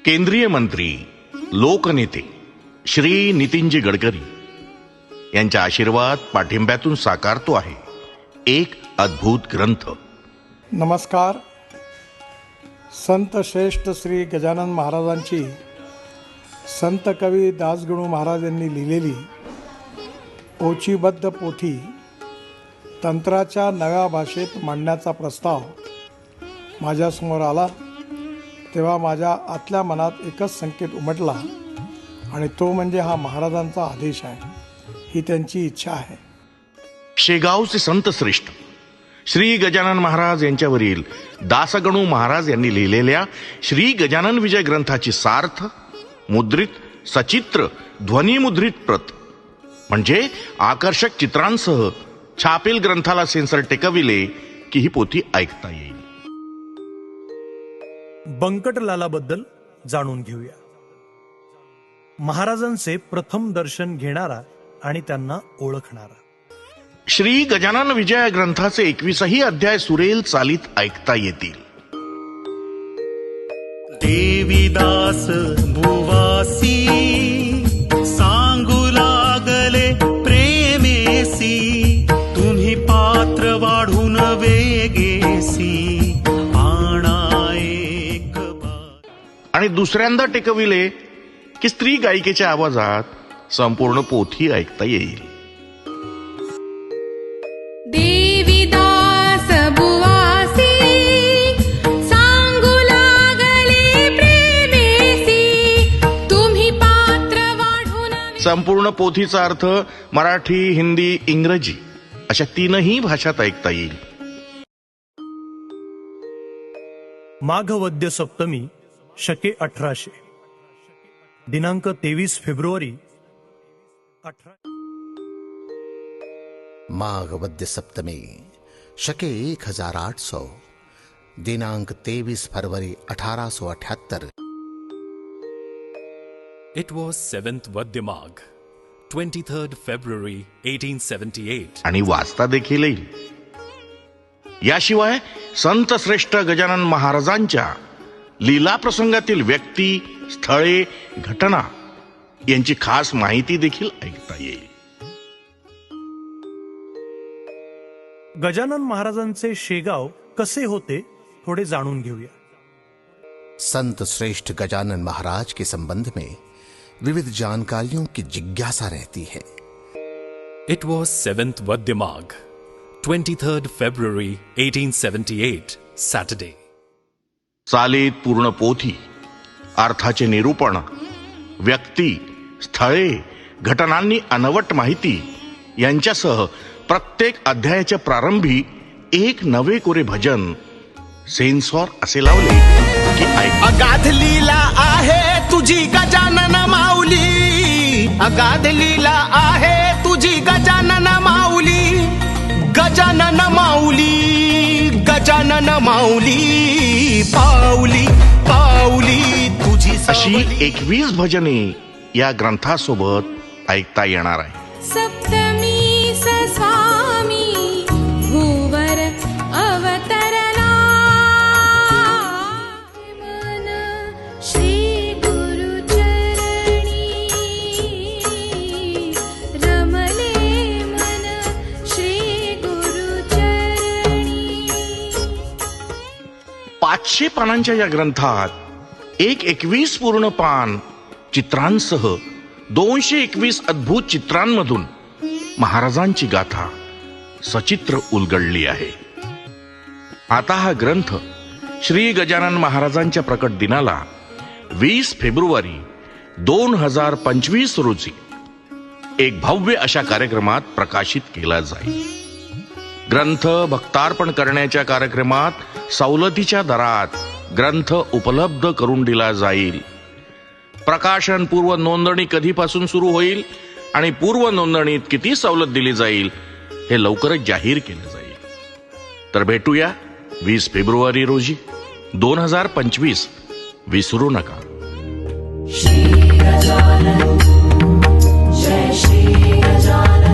केंद्रीय मंत्री लोकनेते श्री नितीनजी गडकरी यांच्या आशीर्वाद पाठिंब्यातून साकारतो आहे एक अद्भुत ग्रंथ. नमस्कार. संत श्रेष्ठ श्री गजानन महाराजांची संत कवी दासगणू महाराज यांनी लिहिलेली ओचीबद्ध पोथी तंत्राच्या नव्या भाषेत मांडण्याचा प्रस्ताव माझ्यासमोर आला तेव्हा माझ्या आतल्या मनात एकच संकेत उमटला आणि तो म्हणजे हा महाराजांचा आदेश आहे, ही त्यांची इच्छा आहे. शेगावचे संत श्रेष्ठ श्री गजानन महाराज यांच्यावरील दासगणू महाराज यांनी लिहिलेल्या श्री गजानन विजय ग्रंथाची सार्थ मुद्रित सचित्र ध्वनिमुद्रित प्रत म्हणजे आकर्षक चित्रांसह छापील ग्रंथाला सेन्सर टेकविले की ही पोथी ऐकता येईल. बंकटलालाबद्दल जाणून घेऊया. महाराजांचे प्रथम दर्शन घेणारा आणि त्यांना ओळखणारा. श्री गजानन विजय ग्रंथाचे 21ही अध्याय सुरेल चालीत ऐकता येतील. देवीदास भुवासी सांगू लागले प्रेमेसी, तुम्ही पात्र वाढून वेगेसी आणि दुसऱ्यांदा टेकविले की स्त्री गायिकेच्या आवाजात संपूर्ण पोथी ऐकता येईल. देवीदास बुवासी सांगू लागले प्रेमेसी, तुम्ही पात्र वाढून. संपूर्ण पोथीचा अर्थ मराठी हिंदी इंग्रजी अशा तीनही भाषात ऐकता येईल. माघवद्य सप्तमी शके 1800 दिनांक 23 फेब्रुवारी 18. माघ वद्य सप्तमी शके 1800 दिनांक 23 February 1878. It was 7th Vadyamagh, 23rd February 1878. आणि वाचता देखील येईल. याशिवाय संत श्रेष्ठ गजानन महाराजांच्या लीला प्रसंगातील व्यक्ती स्थळे घटना यांची खास माहिती देखील ऐकता येईल. गजानन महाराजांचे शेगाव कसे होते थोडे जाणून घेऊया. संत श्रेष्ठ गजानन महाराज के संबंध में विविध जानकारियों की जिज्ञासा रहती है. It was 7th Vadyamagh, 23rd February 1878, Saturday. चालीत पूर्ण पोथी अर्थाचे निरूपण व्यक्ती स्थळे घटनांनी अनवट माहिती यांच्यासह प्रत्येक अध्यायाच्या प्रारंभी एक नवे कोरे भजन सेन्सॉर असे लावले की अगाध लीला आहे तुझी गजानन माऊली, अगाध लीला आहे तुझी गजानन माऊली, गजानन माऊली, गजानन माऊली, पाऊली पाऊली तुझी अशी 21 भजने या ग्रंथासोबत ऐकता येणार आहे. सप्तमी स्वामी भूवर अवतरला, मन श्री गुरु चरणी रमले, मन श्री गुरु चरणी. 500 पानांच्या या ग्रंथात 21 पूर्ण पान चित्रांसह 221 अद्भुत चित्रांमधून महाराजांची गाथा सचित्र उलगडली आहे. आता हा ग्रंथ श्री गजानन महाराजांच्या प्रकट दिनाला 20 फेब्रुवारी 2025 रोजी एक भव्य अशा कार्यक्रमात प्रकाशित केला जाईल. ग्रंथ भक्तार्पण करण्याच्या कार्यक्रमात सवलतीच्या दरात ग्रंथ उपलब्ध करून दिला जाईल. प्रकाशन पूर्व नोंदणी कधीपासून सुरू होईल आणि पूर्व नोंदणीत किती सवलत दिली जाईल हे लवकरच जाहीर केले जाईल. तर भेटूया 20 फेब्रुवारी रोजी 2025. विसरू नका. श्री गजानन, जय श्री गजानन.